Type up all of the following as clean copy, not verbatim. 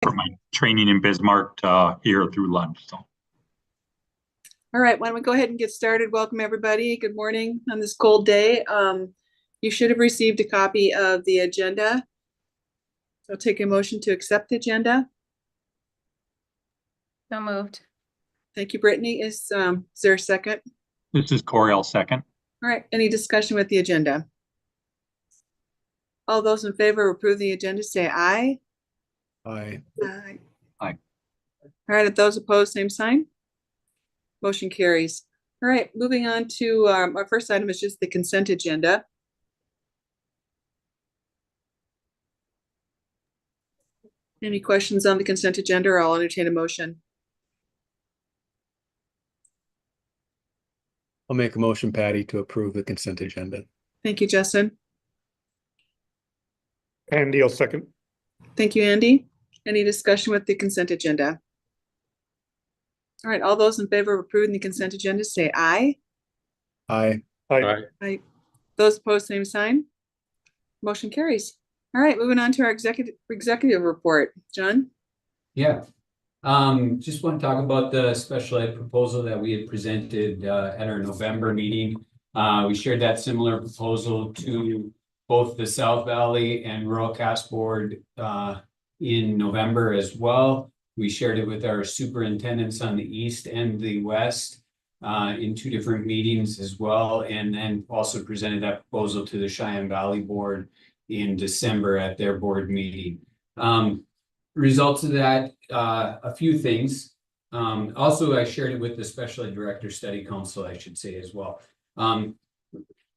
for my training in Bismarck here through lunch. So. All right, why don't we go ahead and get started? Welcome, everybody. Good morning on this cold day. You should have received a copy of the agenda. So I'll take a motion to accept the agenda. So moved. Thank you, Brittany. Is there a second? This is Corey, I'll second. All right, any discussion with the agenda? All those in favor of approving the agenda say aye. Aye. Aye. Aye. All right, those opposed, same sign. Motion carries. All right, moving on to our first item is just the consent agenda. Any questions on the consent agenda, or I'll entertain a motion? I'll make a motion, Patty, to approve the consent agenda. Thank you, Justin. Andy, I'll second. Thank you, Andy. Any discussion with the consent agenda? All right, all those in favor of approving the consent agenda say aye. Aye. Aye. Aye. Those opposed, same sign. Motion carries. All right, moving on to our executive report. John? Yeah. Just want to talk about the special ed proposal that we had presented at our November meeting. We shared that similar proposal to both the South Valley and Rural Cass Board in November as well. We shared it with our superintendents on the East and the West in two different meetings as well, and then also presented that proposal to the Cheyenne Valley Board in December at their board meeting. Results of that, a few things. Also, I shared it with the Special Ed Director Study Council, I should say as well.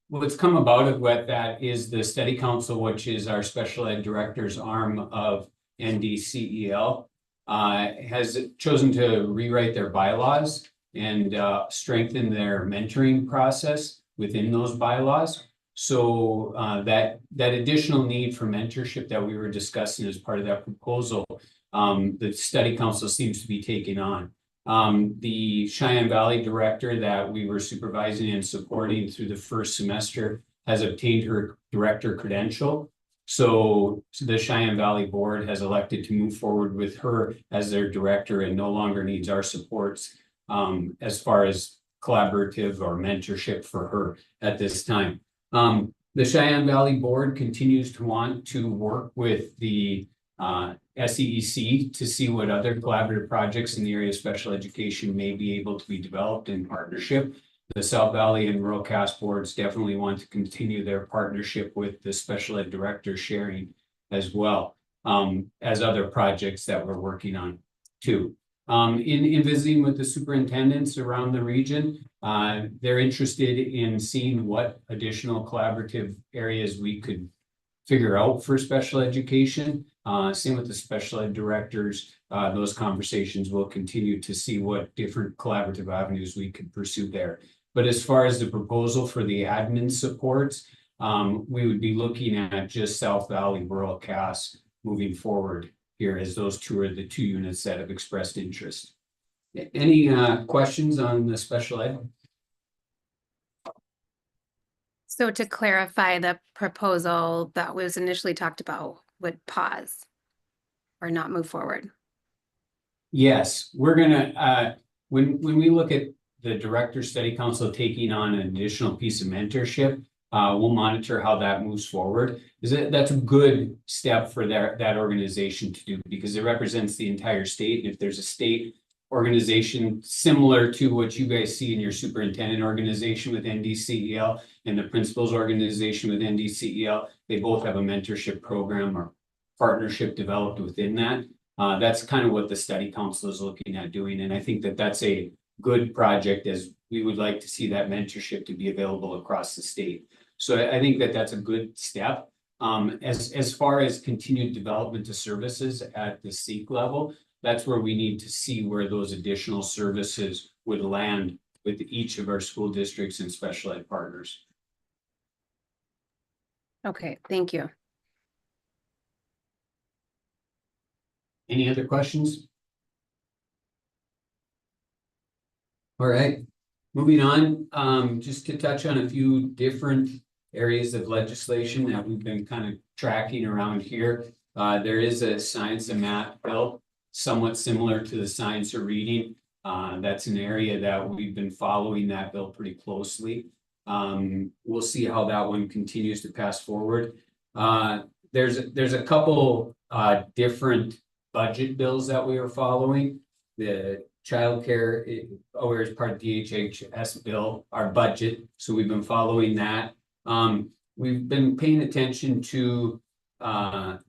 What's come about of what that is the Study Council, which is our Special Ed Director's arm of NDCEL, has chosen to rewrite their bylaws and strengthen their mentoring process within those bylaws. So that additional need for mentorship that we were discussing as part of that proposal, the Study Council seems to be taking on. The Cheyenne Valley director that we were supervising and supporting through the first semester has obtained her director credential. So the Cheyenne Valley Board has elected to move forward with her as their director and no longer needs our supports as far as collaborative or mentorship for her at this time. The Cheyenne Valley Board continues to want to work with the SEEC to see what other collaborative projects in the area of special education may be able to be developed in partnership. The South Valley and Rural Cass Boards definitely want to continue their partnership with the special ed director sharing as well as other projects that we're working on too. In visiting with the superintendents around the region, they're interested in seeing what additional collaborative areas we could figure out for special education. Same with the special ed directors. Those conversations will continue to see what different collaborative avenues we could pursue there. But as far as the proposal for the admin supports, we would be looking at just South Valley, Rural Cass moving forward here, as those two are the two units that have expressed interest. Any questions on the special ed? So to clarify, the proposal that was initially talked about would pause or not move forward. Yes, we're gonna, when we look at the Director Study Council taking on an additional piece of mentorship, we'll monitor how that moves forward. That's a good step for that organization to do, because it represents the entire state. And if there's a state organization similar to what you guys see in your superintendent organization with NDCEL and the principals organization with NDCEL, they both have a mentorship program or partnership developed within that. That's kind of what the Study Council is looking at doing. And I think that that's a good project, as we would like to see that mentorship to be available across the state. So I think that that's a good step. As far as continued development of services at the SEEC level, that's where we need to see where those additional services would land with each of our school districts and special ed partners. Okay, thank you. Any other questions? All right, moving on, just to touch on a few different areas of legislation that we've been kind of tracking around here. There is a science and math bill, somewhat similar to the science or reading. That's an area that we've been following that bill pretty closely. We'll see how that one continues to pass forward. There's a couple different budget bills that we are following. The childcare, is part of DHHS bill, our budget. So we've been following that. We've been paying attention to the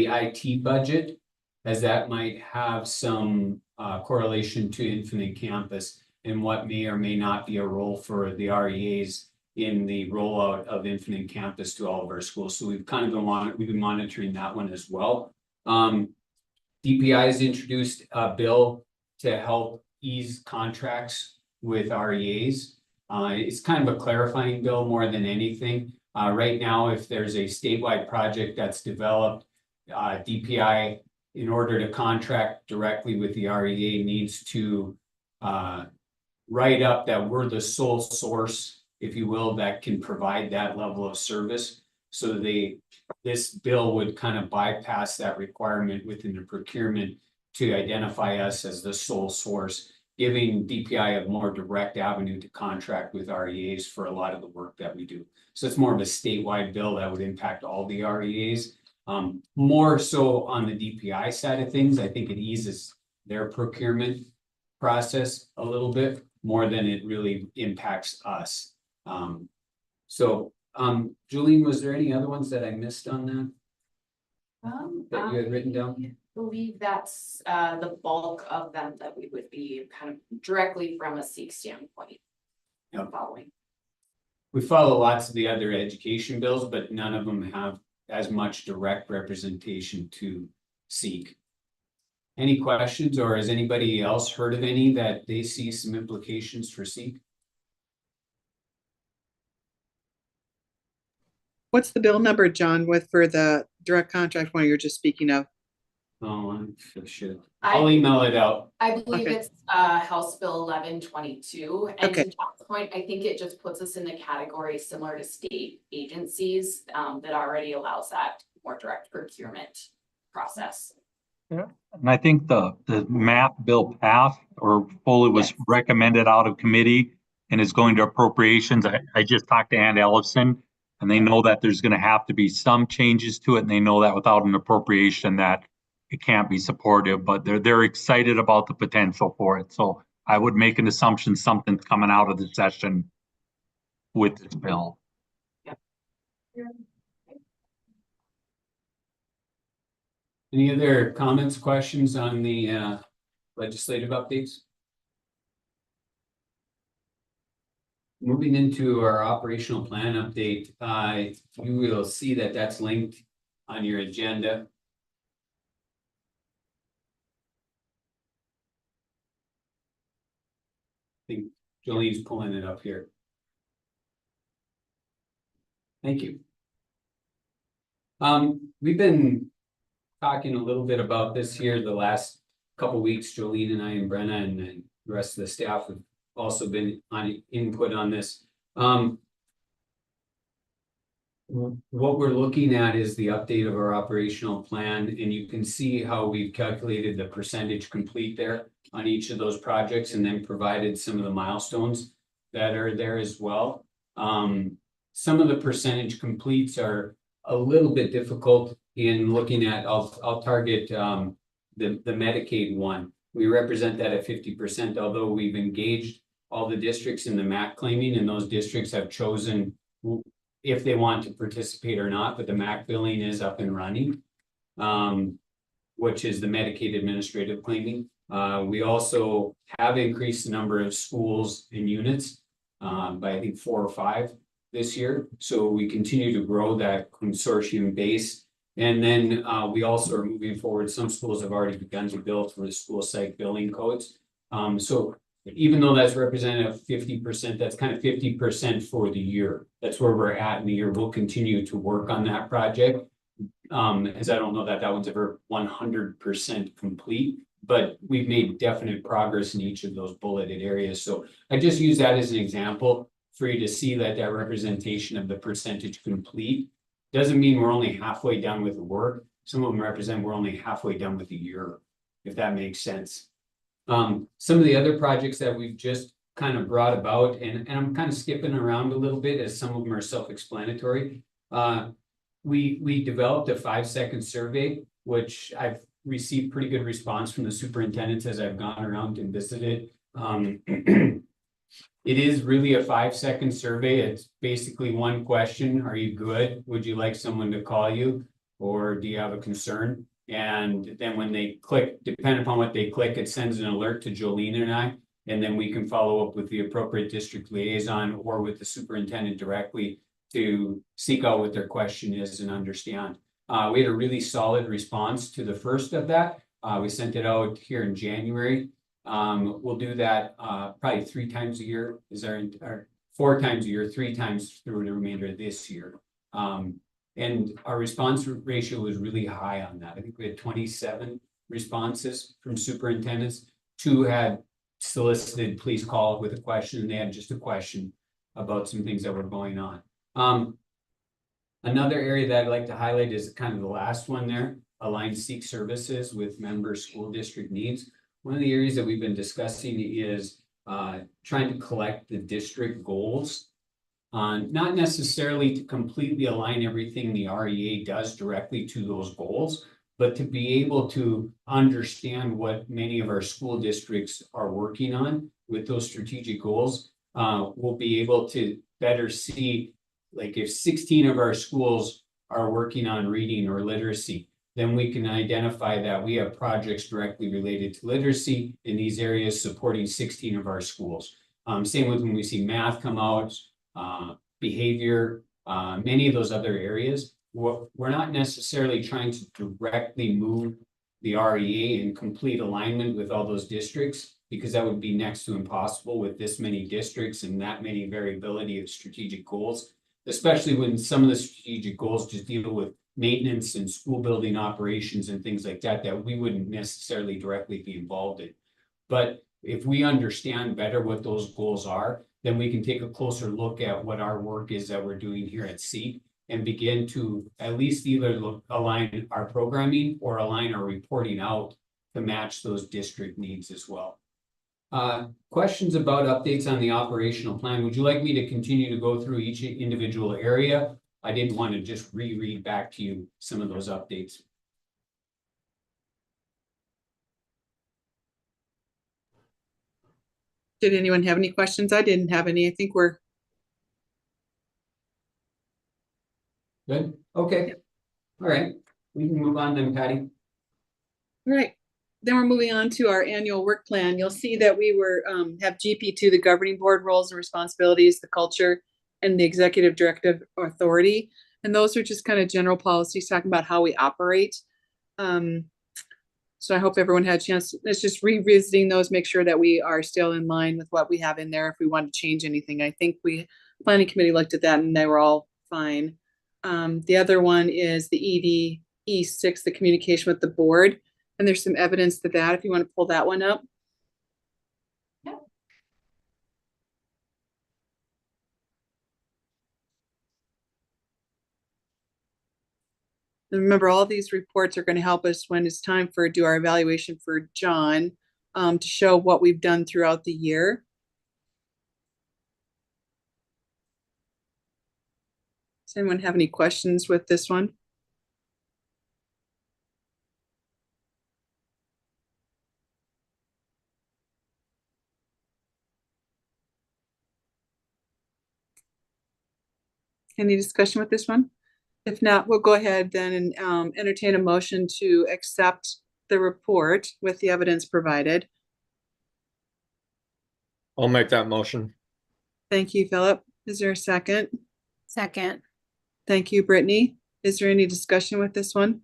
IT budget, as that might have some correlation to Infinite Campus and what may or may not be a role for the REAs in the rollout of Infinite Campus to all of our schools. So we've kind of been monitoring that one as well. DPI has introduced a bill to help ease contracts with REAs. It's kind of a clarifying bill more than anything. Right now, if there's a statewide project that's developed, DPI, in order to contract directly with the REA, needs to write up that we're the sole source, if you will, that can provide that level of service. So this bill would kind of bypass that requirement within the procurement to identify us as the sole source, giving DPI a more direct avenue to contract with REAs for a lot of the work that we do. So it's more of a statewide bill that would impact all the REAs. More so on the DPI side of things, I think it eases their procurement process a little bit more than it really impacts us. Julian, was there any other ones that I missed on that you had written down? I believe that's the bulk of them that we would be kind of directly from a SEEC standpoint. Yep. Following. We follow lots of the other education bills, but none of them have as much direct representation to SEEC. Any questions, or has anybody else heard of any that they see some implications for SEEC? What's the bill number, John, for the direct contract one you're just speaking of? Oh, I'm sure. I'll email it out. I believe Okay. it's House Bill 1122. And Okay. to John's point, I think it just puts us in the category similar to state agencies that already allows that more direct procurement process. And I think the math bill passed or fully was Yes. recommended out of committee and is going to appropriations. I just talked to Ann Ellison and they know that there's going to have to be some changes to it. And they know that without an appropriation that it can't be supportive, but they're excited about the potential for it. So I would make an assumption something's coming out of the session with this bill. Any other comments, questions on the legislative updates? Moving into our operational plan update, you will see that that's linked on your agenda. I think Jolene's pulling it up here. Thank you. We've been talking a little bit about this here the last couple of weeks. Jolene and I and Brenna and the rest of the staff have also been on input on this. What we're looking at is the update of our operational plan, and you can see how we've calculated the percentage complete there on each of those projects, and then provided some of the milestones that are there as well. Some of the percentage completes are a little bit difficult in looking at. I'll target the Medicaid one. We represent that at 50%, although we've engaged all the districts in the MAC claiming, and those districts have chosen if they want to participate or not, but the MAC billing is up and running, which is the Medicaid administrative claiming. We also have increased the number of schools and units by I think 4 or 5 this year. So we continue to grow that consortium base. And then we also are moving forward. Some schools have already begun to build for the school site billing codes. So even though that's represented at 50%, that's kind of 50% for the year. That's where we're at in the year. We'll continue to work on that project. As I don't know that one's ever 100% complete, but we've made definite progress in each of those bulleted areas. So I just use that as an example for you to see that representation of the percentage complete. Doesn't mean we're only halfway done with the work. some of them represent we're only halfway done with the year, if that makes sense. Some of the other projects that we've just kind of brought about, and I'm kind of skipping around a little bit as some of them are self-explanatory. We developed a 5-second survey, which I've received pretty good response from the superintendents as I've gone around and visited. It is really a 5-second survey. It's basically one question. Are you good? Would you like someone to call you? Or do you have a concern? And then when they click, depending upon what they click, it sends an alert to Jolene and I, and then we can follow up with the appropriate district liaison or with the superintendent directly to seek out what their question is and understand. We had a really solid response to the first of that. We sent it out here in January. We'll do that probably 3 times a year. Or 4 times a year, 3 times through the remainder of this year. And our response ratio was really high on that. I think we had 27 responses from superintendents. 2 had solicited, please call with a question, and they had just a question about some things that were going on. Another area that I'd like to highlight is kind of the last one there, align SEEC services with member school district needs. One of the areas that we've been discussing is trying to collect the district goals. Not necessarily to completely align everything the REA does directly to those goals, but to be able to understand what many of our school districts are working on with those strategic goals. We'll be able to better see, like if 16 of our schools are working on reading or literacy, then we can identify that we have projects directly related to literacy in these areas supporting 16 of our schools. Same with when we see math come out, behavior, many of those other areas. We're not necessarily trying to directly move the REA in complete alignment with all those districts, because that would be next to impossible with this many districts and that many variability of strategic goals, especially when some of the strategic goals just deal with maintenance and school building operations and things like that, that we wouldn't necessarily directly be involved in. But if we understand better what those goals are, then we can take a closer look at what our work is that we're doing here at SEEC and begin to at least either align our programming or align our reporting out to match those district needs as well. Questions about updates on the operational plan? Would you like me to continue to go through each individual area? I didn't want to just reread back to you some of those updates. Did anyone have any questions? I didn't have any. I think we're Good. Okay. All right. We can move on then, Patty. all right. Then we're moving on to our annual work plan. You'll see that we have GP2, the governing board roles and responsibilities, the culture, and the executive directive authority. And those are just kind of general policies talking about how we operate. So I hope everyone had a chance. It's just revisiting those, make sure that we are still in line with what we have in there if we want to change anything. I think planning committee looked at that and they were all fine. The other one is the EDE6, the communication with the board. And there's some evidence to that if you want to pull that one up. Yeah. And remember, all these reports are going to help us when it's time to do our evaluation for John, to show what we've done throughout the year. Does anyone have any questions with this one? Any discussion with this one? If not, we'll go ahead then and entertain a motion to accept the report with the evidence provided. I'll make that motion. Thank you, Philip. Is there a second? Second. Thank you, Brittany. Is there any discussion with this one?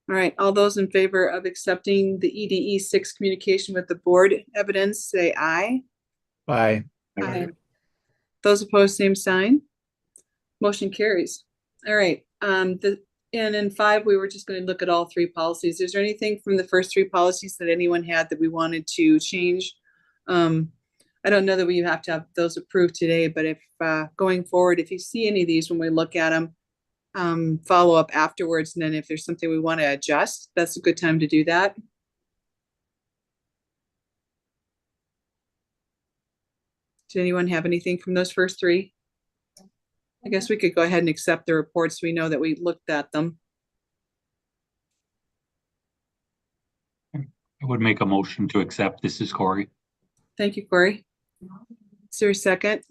All right, all those in favor of accepting the EDE6 communication with the board evidence, say aye. Aye. Aye. Those opposed, same sign. Motion carries. All right, and in 5, we were just going to look at all 3 policies. Is there anything from the first 3 policies that anyone had that we wanted to change? I don't know that we have to have those approved today, but if going forward, if you see any of these when we look at them, follow up afterwards. And then if there's something we want to adjust, that's a good time to do that. Did anyone have anything from those first three? I guess we could go ahead and accept the reports. We know that we looked at them. I would make a motion to accept. This is Corey. Thank you, Corey. Is there a second?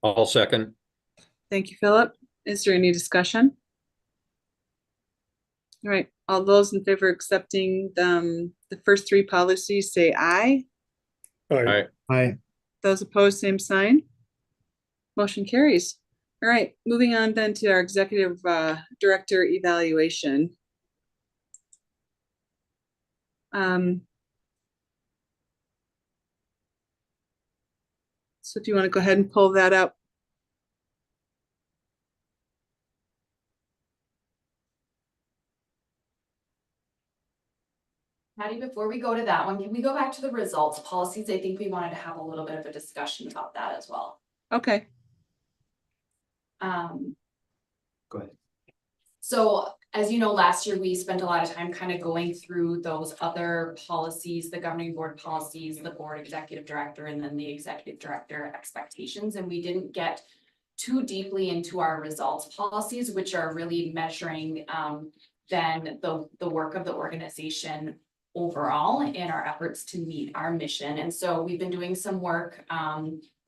I'll second. Thank you, Philip. Is there any discussion? All right, all those in favor of accepting the first three policies, say aye. Aye. Aye. Those opposed, same sign. Motion carries. All right, moving on then to our executive director evaluation. So do you want to go ahead and pull that up? Patty, before we go to that one, can we go back to the results policies? I think we wanted to have a little bit of a discussion about that as well. Okay, Go ahead. So as you know, last year we spent a lot of time kind of going through those other policies, the governing board policies, the board executive director, and then the executive director expectations. And we didn't get too deeply into our results policies, which are really measuring then the work of the organization overall in our efforts to meet our mission. And so we've been doing some work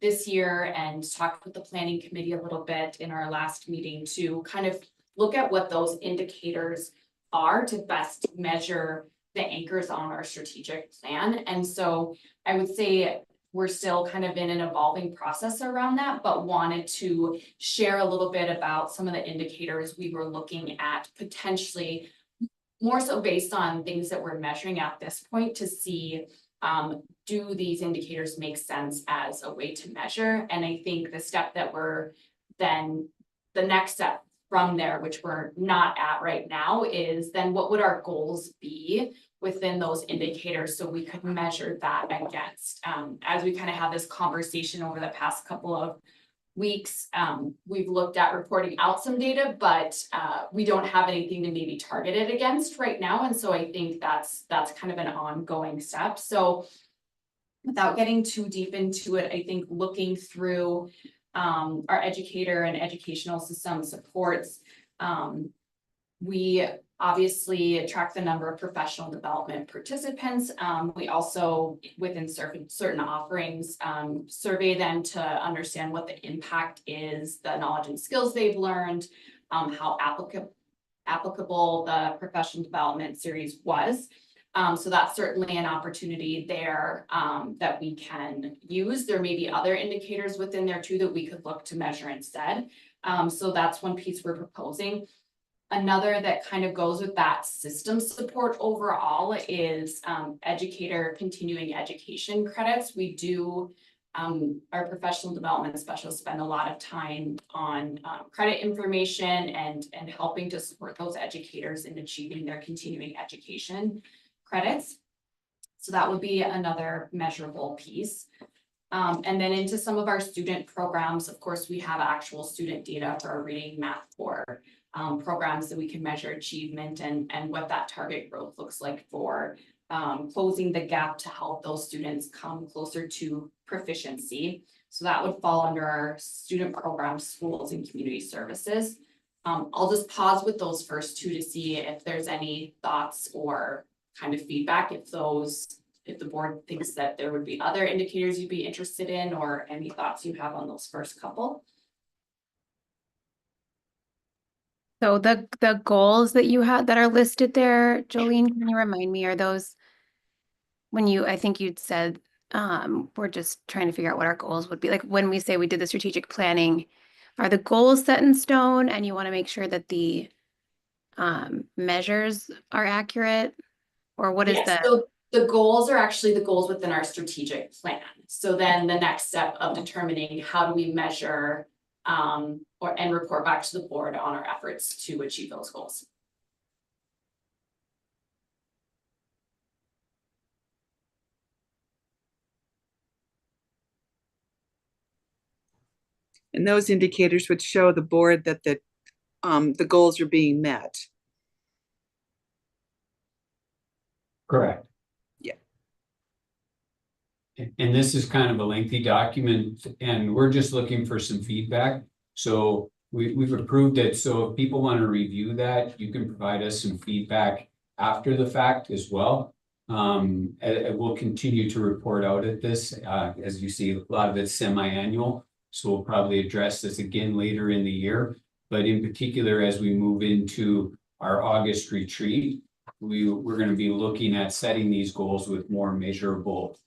this year and talked with the planning committee a little bit in our last meeting to kind of look at what those indicators are to best measure the anchors on our strategic plan. And so I would say we're still kind of in an evolving process around that, but wanted to share a little bit about some of the indicators we were looking at, potentially more so based on things that we're measuring at this point to see, do these indicators make sense as a way to measure? And I think the step that we're then, the next step from there, which we're not at right now, is then what would our goals be within those indicators so we could measure that against. As we kind of have this conversation over the past couple of weeks, we've looked at reporting out some data, but we don't have anything to maybe target it against right now. And so I think that's kind of an ongoing step. So without getting too deep into it, I think looking through our educator and educational system supports, we obviously track the number of professional development participants. We also, within certain offerings, survey them to understand what the impact is, the knowledge and skills they've learned, how applicable the professional development series was. So that's certainly an opportunity there that we can use. There may be other indicators within there too that we could look to measure instead. So that's one piece we're proposing. Another that kind of goes with that system support overall is educator continuing education credits. We do, our professional development specialists spend a lot of time on credit information and helping to support those educators in achieving their continuing education credits. So that would be another measurable piece. And then into some of our student programs, of course, we have actual student data for our reading, math, core programs that we can measure achievement and what that target growth looks like for closing the gap to help those students come closer to proficiency. So that would fall under our student programs, schools, and community services. I'll just pause with those first two to see if there's any thoughts or kind of feedback, if the board thinks that there would be other indicators you'd be interested in, or any thoughts you have on those first couple. So the goals that you had that are listed there, Jolene, can you remind me, are those when I think you'd said, we're just trying to figure out what our goals would be. Like when we say we did the strategic planning, are the goals set in stone and you want to make sure that the measures are accurate? Or what is Yes, that? so the goals are actually the goals within our strategic plan. So then the next step of determining how do we measure and report back to the board on our efforts to achieve those goals. and those indicators would show the board that the the goals are being met. Correct. Yeah. And this is kind of a lengthy document and we're just looking for some feedback. So we've approved it. So if people want to review that, you can provide us some feedback after the fact as well. And we'll continue to report out at this. As you see, a lot of it's semi-annual. So we'll probably address this again later in the year. But in particular, as we move into our August retreat, we're going to be looking at setting these goals with more measurable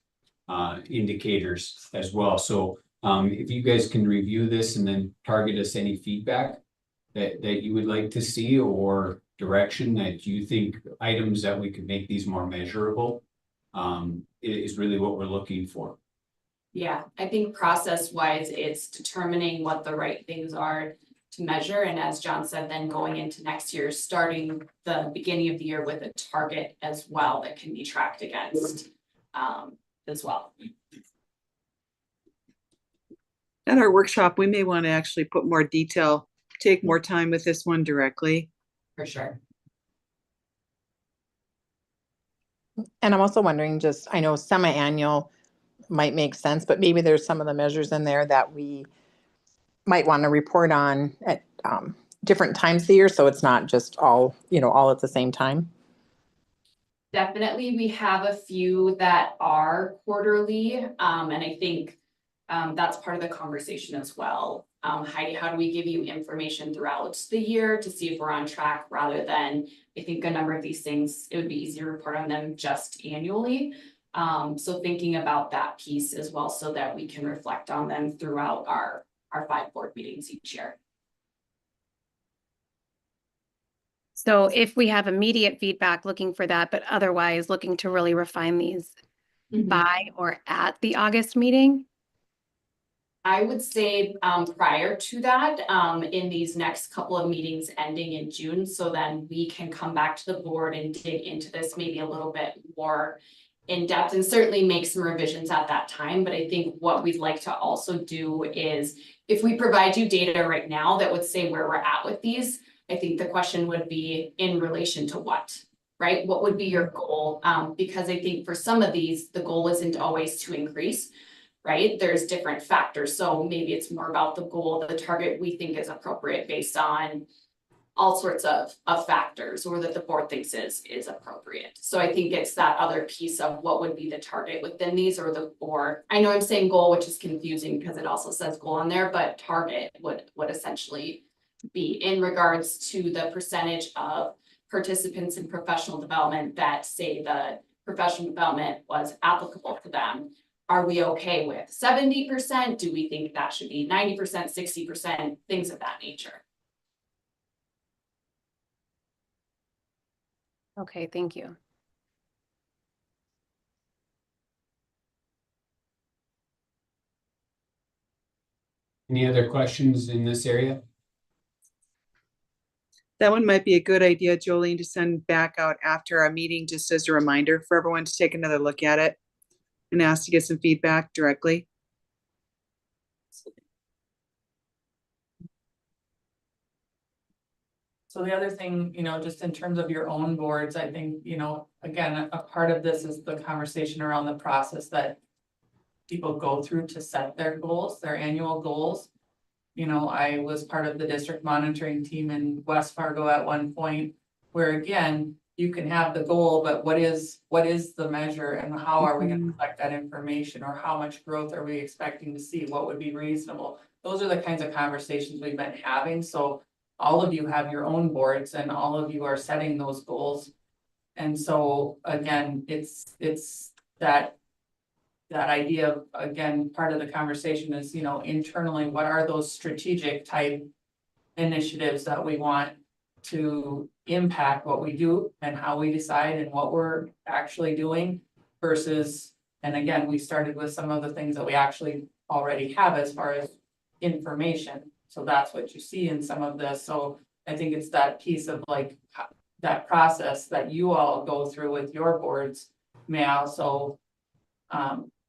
indicators as well. So if you guys can review this and then target us any feedback that you would like to see or direction that you think items that we could make these more measurable is really what we're looking for. Yeah, I think process wise, it's determining what the right things are to measure. And as John said, then going into next year, starting the beginning of the year with a target as well that can be tracked against as well. At our workshop, we may want to actually put more detail, take more time with this one directly. For sure. And I'm also wondering, just, I know semi-annual might make sense, but maybe there's some of the measures in there that we might want to report on at different times of the year, so it's not just all, all at the same time. Definitely, we have a few that are quarterly, and I think that's part of the conversation as well. Heidi, how do we give you information throughout the year to see if we're on track rather than, I think a number of these things, it would be easier to report on them just annually. So thinking about that piece as well so that we can reflect on them throughout our 5 board meetings each year. So if we have immediate feedback, looking for that, but otherwise looking to really refine these by or at the August meeting? I would say prior to that, in these next couple of meetings ending in June, so then we can come back to the board and dig into this maybe a little bit more in depth and certainly make some revisions at that time. But I think what we'd like to also do is if we provide you data right now that would say where we're at with these, I think the question would be in relation to what, right? What would be your goal? Because I think for some of these, the goal isn't always to increase, right? There's different factors. So maybe it's more about the goal, the target we think is appropriate based on all sorts of factors or that the board thinks is appropriate. So I think it's that other piece of what would be the target within these or I know I'm saying goal, which is confusing because it also says goal on there, but target would essentially be in regards to the percentage of participants in professional development that say the professional development was applicable to them. Are we okay with 70%? Do we think that should be 90%, 60%, things of that nature? Okay, thank you. Any other questions in this area? That one might be a good idea, Jolene, to send back out after our meeting, just as a reminder for everyone to take another look at it and ask to get some feedback directly. So the other thing, just in terms of your own boards, I think, again, a part of this is the conversation around the process that people go through to set their goals, their annual goals. I was part of the district monitoring team in West Fargo at one point where, again, you can have the goal, but what is the measure and how are we going to collect that information, or how much growth are we expecting to see? What would be reasonable? Those are the kinds of conversations we've been having. So all of you have your own boards and all of you are setting those goals. And so again, it's that idea of, again, part of the conversation is, internally, what are those strategic type initiatives that we want to impact what we do and how we decide and what we're actually doing versus, and again, we started with some of the things that we actually already have as far as information. So that's what you see in some of this. So I think it's that piece of like that process that you all go through with your boards may also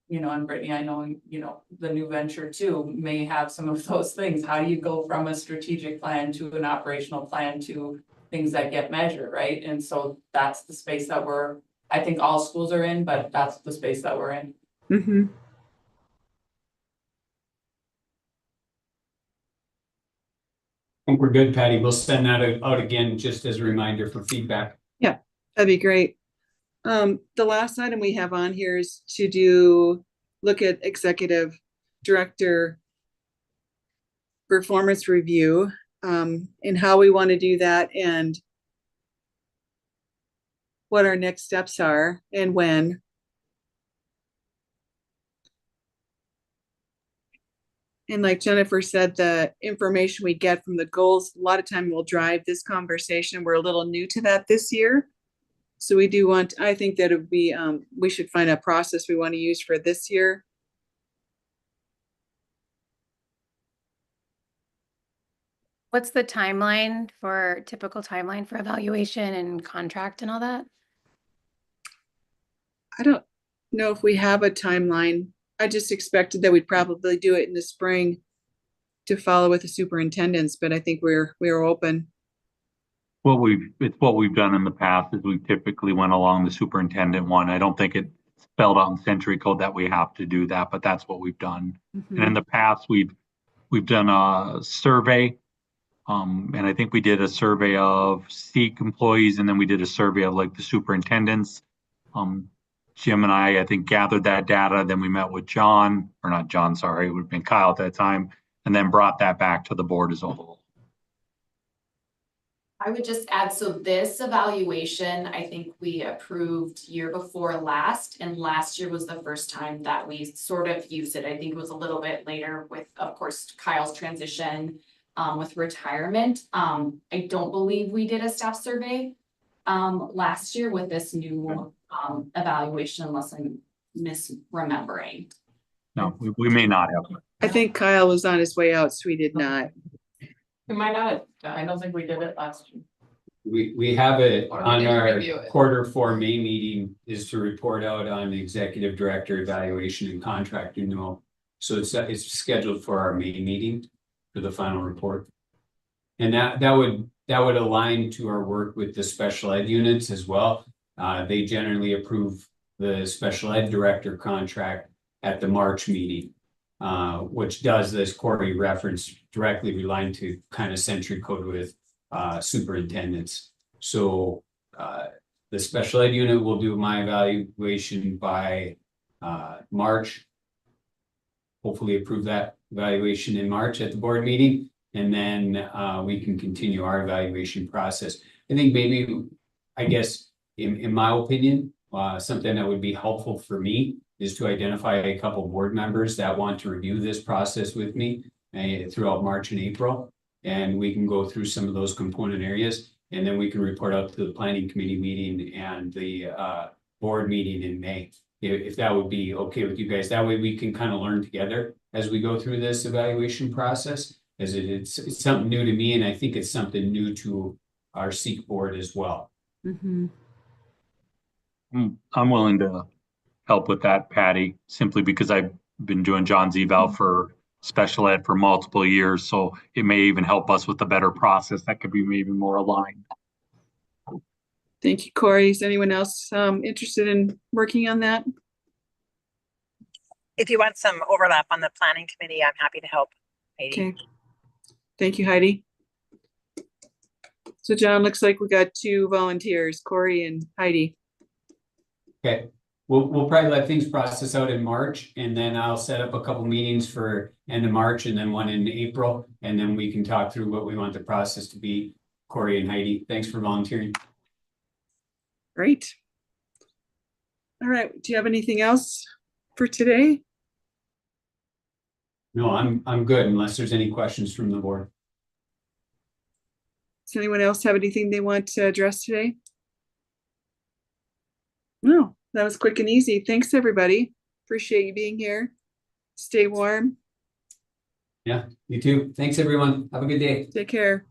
you know, and Brittany, I know, you know, the new venture too may have some of those things. How do you go from a strategic plan to an operational plan to things that get measured, right? And so that's the space that I think all schools are in, but that's the space that we're in. Mm-hmm. I think we're good, Patty. We'll send that out again, just as a reminder for feedback. That'd be great. The last item we have on here is to look at executive director performance review, and how we want to do that and what our next steps are and when. And like Jennifer said, the information we get from the goals, a lot of time will drive this conversation. We're a little new to that this year. So we do want, I think that it would be, we should find a process we want to use for this year. What's the typical timeline for evaluation and contract and all that? I don't know if we have a timeline. I just expected that we'd probably do it in the spring to follow with the superintendents, but I think we're open. It's what we've done in the past is we typically went along the superintendent one. I don't think it's spelled out in century code that we have to do that, but that's what we've done. And in the past, we've done a survey. And I think we did a survey of SEEC employees, and then we did a survey of like the superintendents. Jim and I think gathered that data. Then we met with John, or not John, sorry, it would have been Kyle at that time, and then brought that back to the board as a whole. I would just add, so this evaluation, I think we approved year before last, and last year was the first time that we sort of used it. I think it was a little bit later with, of course, Kyle's transition with retirement. I don't believe we did a staff survey last year with this new evaluation, unless I'm misremembering. No, we may not have. I think Kyle was on his way out, so we did not. We might not, I don't think we did it last year. We have it Or we on didn't our review it. Q4 May meeting is to report out on the executive director evaluation and contract renewal. So it's scheduled for our May meeting for the final report. And that would align to our work with the special ed units as well. They generally approve the special ed director contract at the March meeting. Which does, as Corey referenced, directly rely to kind of century code with superintendents. So the special ed unit will do my evaluation by March. Hopefully approve that evaluation in March at the board meeting, and then we can continue our evaluation process. I think maybe, I guess, in my opinion, something that would be helpful for me is to identify a couple board members that want to review this process with me throughout March and April. And we can go through some of those component areas, and then we can report out to the planning committee meeting and the board meeting in May. If that would be okay with you guys, that way we can kind of learn together as we go through this evaluation process, as it's something new to me, and I think it's something new to our SEEC board as well. Mm-hmm. I'm willing to help with that, Patty, simply because I've been doing John's eval for special ed for multiple years. So it may even help us with a better process that could be maybe more aligned. Thank you, Corey. Is anyone else interested in working on that? If you want some overlap on the planning committee, I'm happy to help. Heidi. Okay. Thank you, Heidi. So John, looks like we got 2 volunteers, Corey and Heidi. Okay, we'll probably let things process out in March, and then I'll set up a couple meetings for end of March and then one in April, and then we can talk through what we want the process to be. Corey and Heidi, thanks for volunteering. Great. All right, do you have anything else for today? No, I'm good unless there's any questions from the board. Does anyone else have anything they want to address today? No, that was quick and easy. Thanks, everybody. Appreciate you being here. Stay warm. Yeah, you too. Thanks, everyone. Have a good day. Take care.